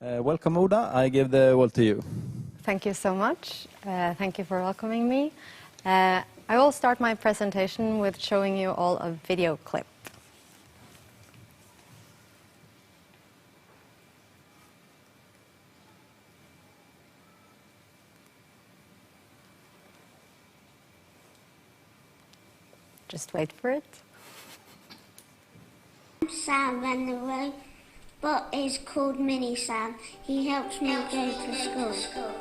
Welcome, Oda. I give the word to you. Thank you so much. Thank you for welcoming me. I will start my presentation with showing you all a video clip. Just wait for it. Sam and the robot is called Mini Sam. He helps me go to school.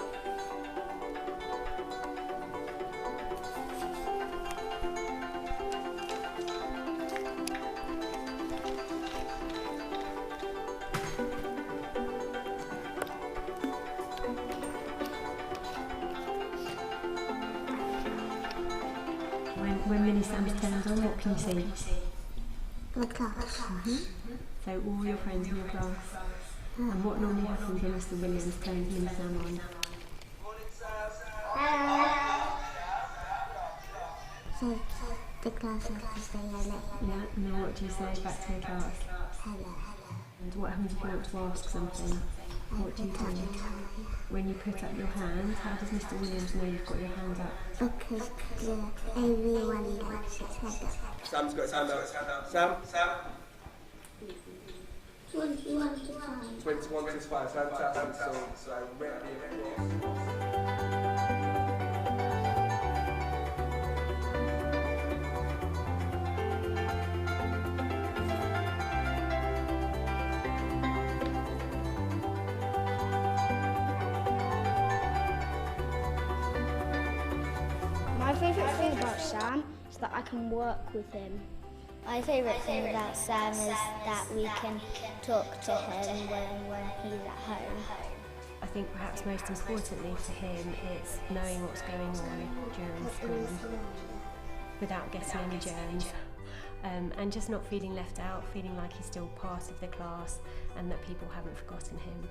When Mini Sam's turned on, what can you see? The class. So all your friends in your class. And what normally happens when Mr. Williams turns Mini Sam on? So the class has to say hello. Yeah, and then what do you say back to your class? Hello. And what happens if you want to ask something? What do you do? When you put up your hand, how does Mr. Williams know you've got your hand up? Because everyone likes his head up. Sam's got his hand up. Sam? 21 to 5. 21 to 5. Fantastic. So ready. My favourite thing about Sam is that I can work with him. My favourite thing about Sam is that we can talk to him when he's at home. I think perhaps most importantly for him it's knowing what's going on during school without getting any germs. And just not feeling left out, feeling like he's still part of the class and that people haven't forgotten him.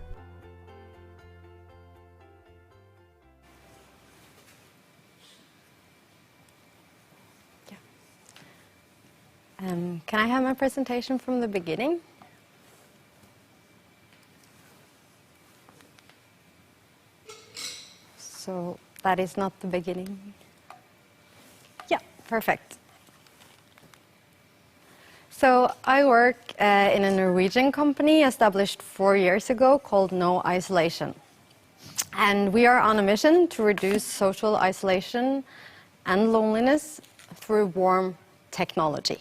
Can I have my presentation from the beginning? So that is not the beginning. Yeah, perfect. So I work in a Norwegian company established 4 years ago called No Isolation. And we are on a mission to reduce social isolation and loneliness through warm technology.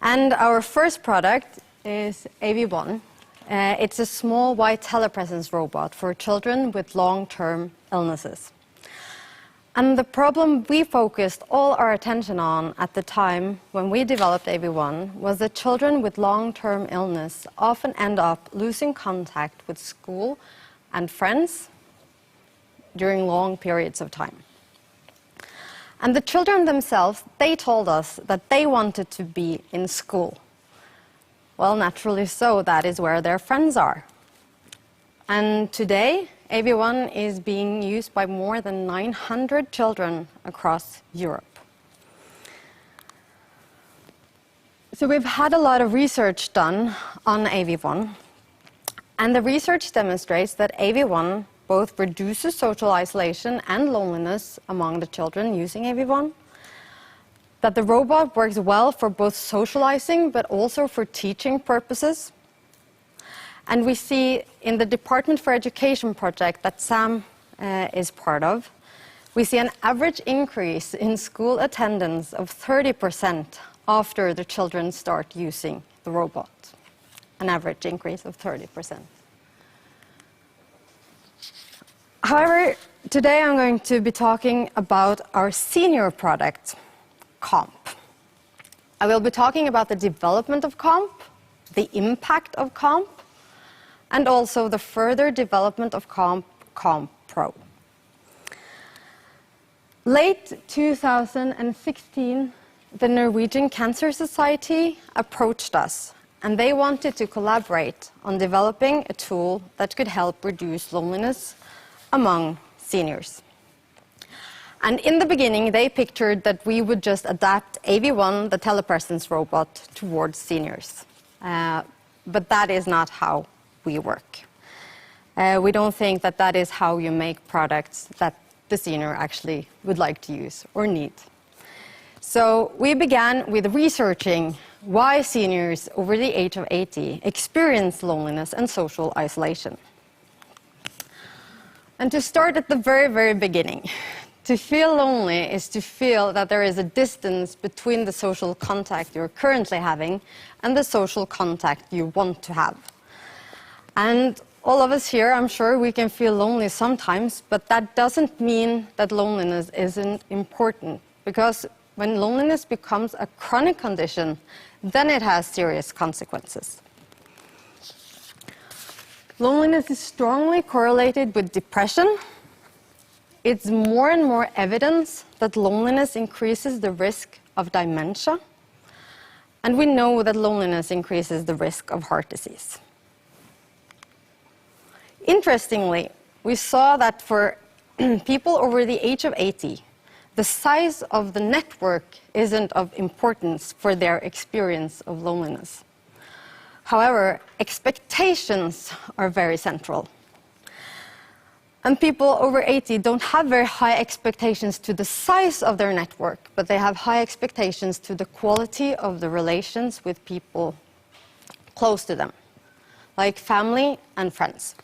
And our first product is AV1. It's a small white telepresence robot for children with long-term illnesses. And the problem we focused all our attention on at the time when we developed AV1 was that children with long-term illness often end up losing contact with school and friends during long periods of time. And the children themselves, they told us that they wanted to be in school. Well, naturally so, that is where their friends are. And today, AV1 is being used by more than 900 children across Europe. So we've had a lot of research done on AV1. And the research demonstrates that AV1 both reduces social isolation and loneliness among the children using AV1, that the robot works well for both socializing but also for teaching purposes. And we see in the Department for Education project that Sam is part of, we see an average increase in school attendance of 30% after the children start using the robot. An average increase of 30%. However, today I'm going to be talking about our senior product, COMP. I will be talking about the development of COMP, the impact of COMP, and also the further development of COMP Pro. Late 2016, the Norwegian Cancer Society approached us, and they wanted to collaborate on developing a tool that could help reduce loneliness among seniors. And in the beginning, they pictured that we would just adapt AV1, the telepresence robot, towards seniors. But that is not how we work. We don't think that that is how you make products that the senior actually would like to use or need. So we began with researching why seniors over the age of 80 experience loneliness and social isolation. And to start at the very, very beginning, to feel lonely is to feel that there is a distance between the social contact you're currently having and the social contact you want to have. And all of us here, I'm sure we can feel lonely sometimes, but that doesn't mean that loneliness isn't important, because when loneliness becomes a chronic condition, then it has serious consequences. Loneliness is strongly correlated with depression. It's more and more evidence that loneliness increases the risk of dementia. And we know that loneliness increases the risk of heart disease. Interestingly, we saw that for people over the age of 80, the size of the network isn't of importance for their experience of loneliness. However, expectations are very central. And people over 80 don't have very high expectations to the size of their network, but they have high expectations to the quality of the relations with people close to them, like family and friends.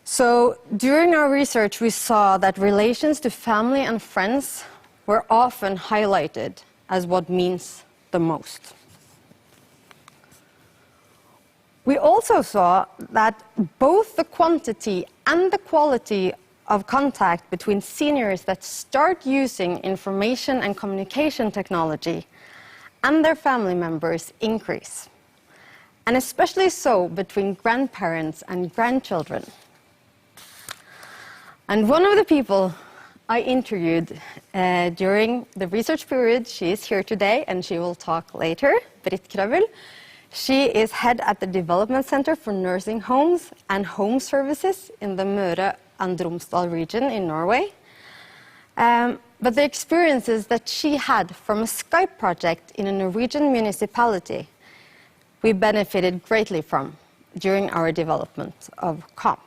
So during our research, we saw that relations to family and friends were often highlighted as what means the most. We also saw that both the quantity and the quality of contact between seniors that start using information and communication technology and their family members increase, and especially so between grandparents and grandchildren. And one of the people I interviewed during the research period, she is here today and she will talk later, Britt Krøvel. She is head at the Development Center for Nursing Homes and Home Services in the Møre and Romsdal region in Norway. But the experiences that she had from a Skype project in a Norwegian municipality, we benefited greatly from during our development of COMP.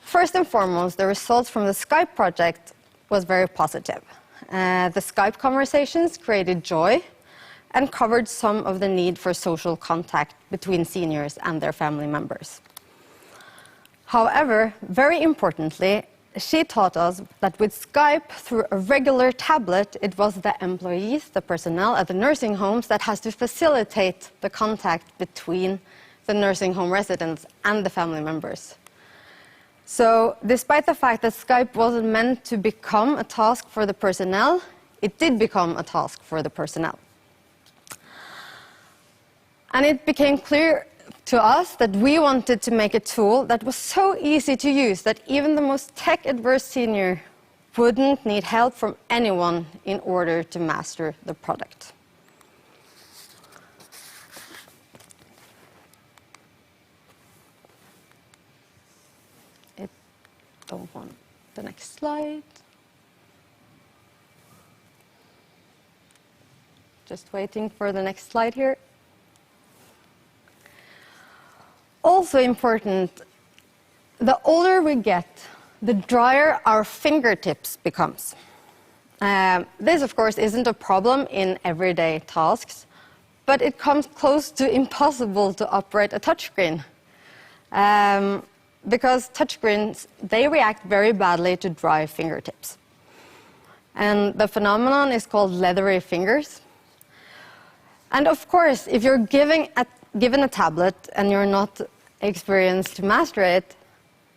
First and foremost, the results from the Skype project was very positive. The Skype conversations created joy and covered some of the need for social contact between seniors and their family members. However, very importantly, she taught us that with Skype through a regular tablet, it was the employees, the personnel at the nursing homes that has to facilitate the contact between the nursing home residents and the family members. So despite the fact that Skype wasn't meant to become a task for the personnel, it did become a task for the personnel. And it became clear to us that we wanted to make a tool that was so easy to use that even the most tech-adverse senior wouldn't need help from anyone in order to master the product. Don't want the next slide. Just waiting for the next slide here. Also important, the older we get, the drier our fingertips becomes. This, of course, isn't a problem in everyday tasks, but it comes close to impossible to operate a touchscreen. Because touchscreens, they react very badly to dry fingertips. And the phenomenon is called leathery fingers. And of course, if you're given a tablet and you're not experienced to master it,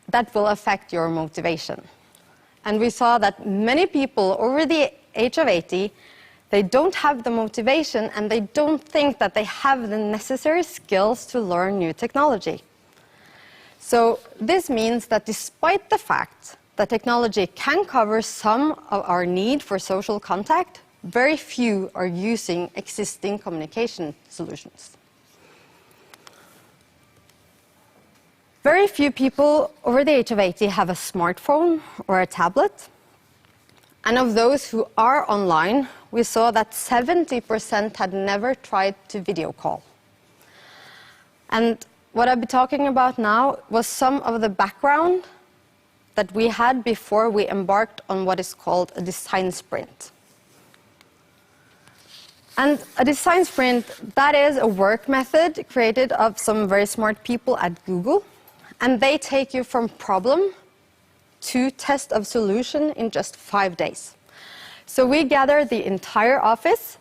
that will affect your motivation. And we saw that many people over the age of 80, they don't have the motivation and they don't think that they have the necessary skills to learn new technology. So this means that despite the fact that technology can cover some of our need for social contact, very few are using existing communication solutions. Very few people over the age of 80 have a smartphone or a tablet. And of those who are online, we saw that 70% had never tried to video call. And what I'll be talking about now was some of the background that we had before we embarked on what is called a design sprint. And a design sprint, that is a work method created of some very smart people at Google, and they take you from problem to test of solution in just 5 days. So we gathered the entire office,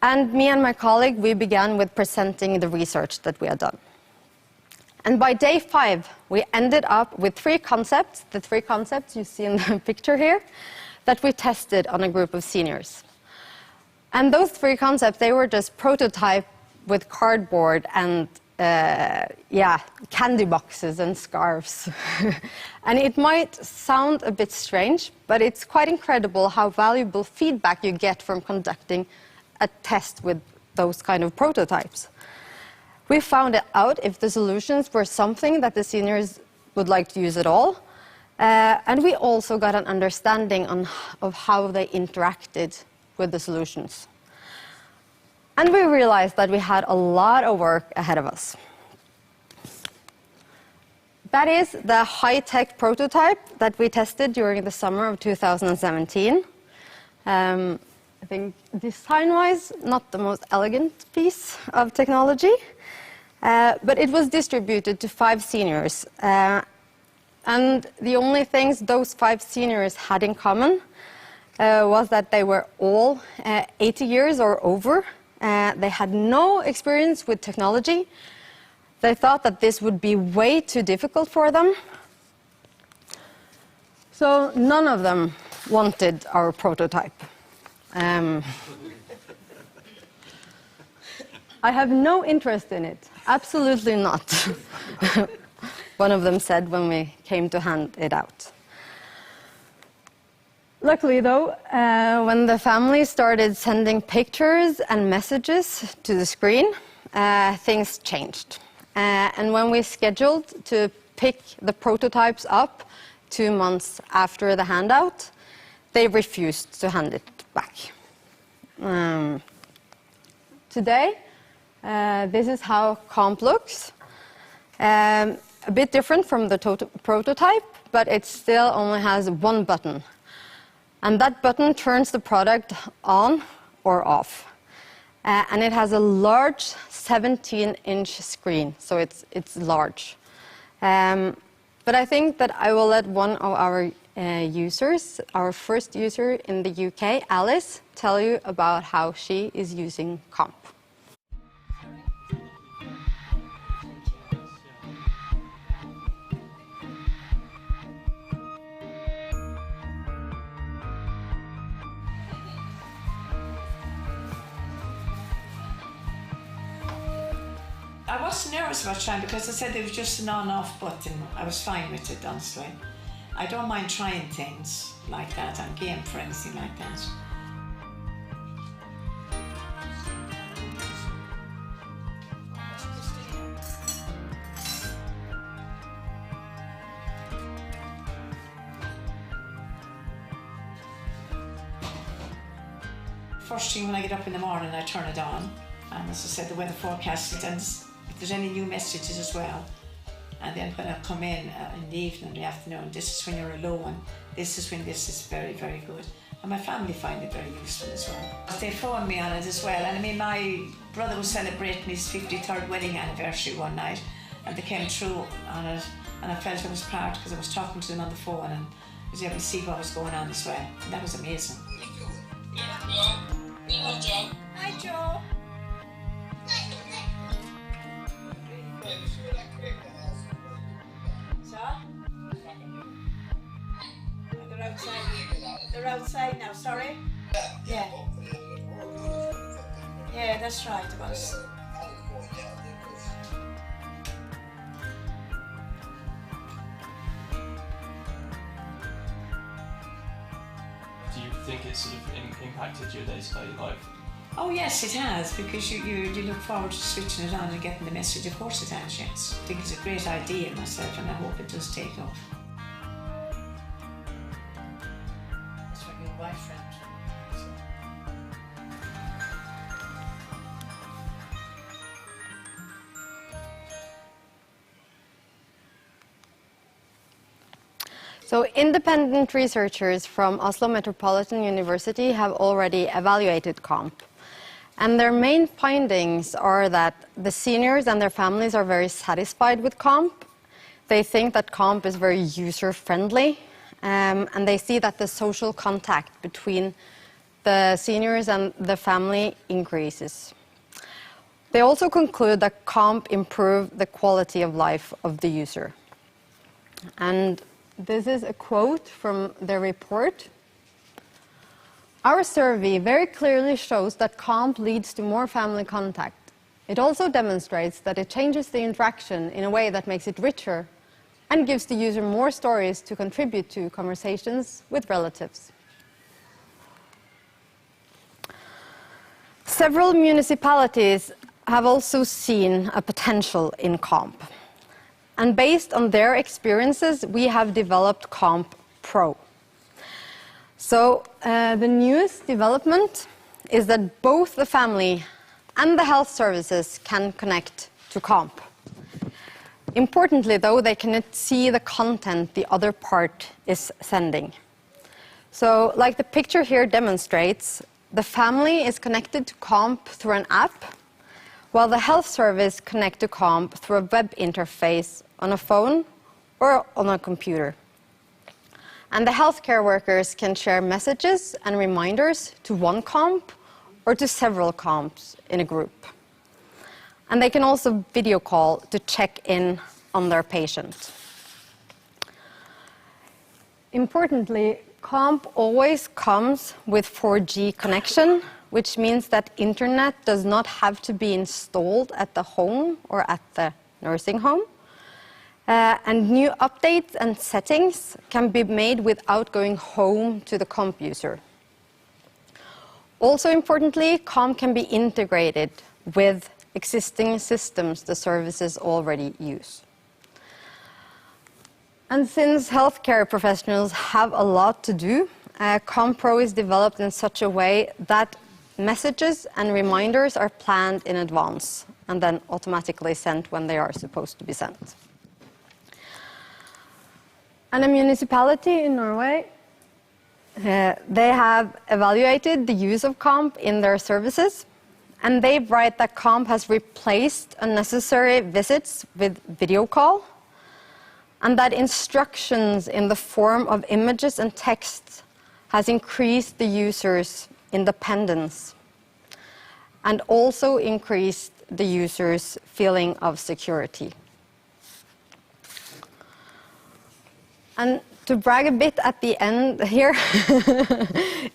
and me and my colleague, we began with presenting the research that we had done. And by day 5, we ended up with 3 concepts, the 3 concepts you see in the picture here, that we tested on a group of seniors. And those 3 concepts, they were just prototype with cardboard and candy boxes and scarves. And it might sound a bit strange, but it's quite incredible how valuable feedback you get from conducting a test with those kind of prototypes. We found out if the solutions were something that the seniors would like to use at all, and we also got an understanding of how they interacted with the solutions. And we realized that we had a lot of work ahead of us. That is the high-tech prototype that we tested during the summer of 2017. I think design-wise, not the most elegant piece of technology, but it was distributed to 5 seniors. And the only things those 5 seniors had in common was that they were all 80 years or over. They had no experience with technology. They thought that this would be way too difficult for them. So none of them wanted our prototype. I have no interest in it. Absolutely not. One of them said when we came to hand it out. Luckily, though, when the family started sending pictures and messages to the screen, things changed. And when we scheduled to pick the prototypes up 2 months after the handout, they refused to hand it back. Today, this is how comp looks. A bit different from the prototype, but it still only has 1 button. And that button turns the product on or off. And it has a large 17-inch screen, so it's large. But I think that I will let one of our users, our first user in the UK, Alice, tell you about how she is using comp. I wasn't nervous about trying because I said there was just an on-off button. I was fine with it, honestly. I don't mind trying things like that. I'm game for anything like that. First thing when I get up in the morning, I turn it on. And as I said, the weather forecast, and if there's any new messages as well. And then when I come in the evening, in the afternoon, this is when you're alone. This is when this is very, very good. And my family find it very useful as well. They phoned me on it as well. And I mean, my brother was celebrating his 53rd wedding anniversary one night, and they came through on it. And I felt I was proud because I was talking to them on the phone and was able to see what was going on as well. And that was amazing. Hi, Joe. They're outside now, sorry? Yeah. Yeah, that's right, it was. Do you think it's sort of impacted your day-to-day life? Oh yes, it has, because you look forward to switching it on and getting the message. Of course it has, yes. I think it's a great idea myself, and I hope it does take off. That's my good boyfriend. So independent researchers from Oslo Metropolitan University have already evaluated COMP. And their main findings are that the seniors and their families are very satisfied with COMP. They think that COMP is very user-friendly, and they see that the social contact between the seniors and the family increases. They also conclude that COMP improves the quality of life of the user. And this is a quote from their report. Our survey very clearly shows that COMP leads to more family contact. It also demonstrates that it changes the interaction in a way that makes it richer and gives the user more stories to contribute to conversations with relatives. Several municipalities have also seen a potential in COMP. And based on their experiences, we have developed COMP Pro. So the newest development is that both the family and the health services can connect to COMP. Importantly, though, they cannot see the content the other part is sending. So, like the picture here demonstrates, the family is connected to COMP through an app, while the health service connects to COMP through a web interface on a phone or on a computer. And the healthcare workers can share messages and reminders to one COMP or to several COMPs in a group. And they can also video call to check in on their patient. Importantly, COMP always comes with 4G connection, which means that internet does not have to be installed at the home or at the nursing home. And new updates and settings can be made without going home to the COMP user. Also importantly, COMP can be integrated with existing systems the services already use. And since healthcare professionals have a lot to do, COMP Pro is developed in such a way that messages and reminders are planned in advance and then automatically sent when they are supposed to be sent. And a municipality in Norway, they have evaluated the use of COMP in their services, and they write that COMP has replaced unnecessary visits with video call, and that instructions in the form of images and text has increased the user's independence and also increased the user's feeling of security. And to brag a bit at the end here,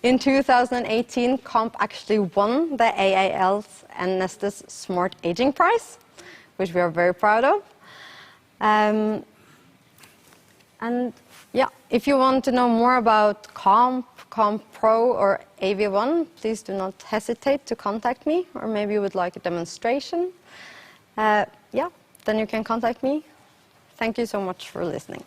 in 2018, COMP actually won the AAL's and Neste's Smart Aging Prize, which we are very proud of. And yeah, if you want to know more about COMP, COMP Pro or AV1, please do not hesitate to contact me, or maybe you would like a demonstration. Yeah, then you can contact me. Thank you so much for listening.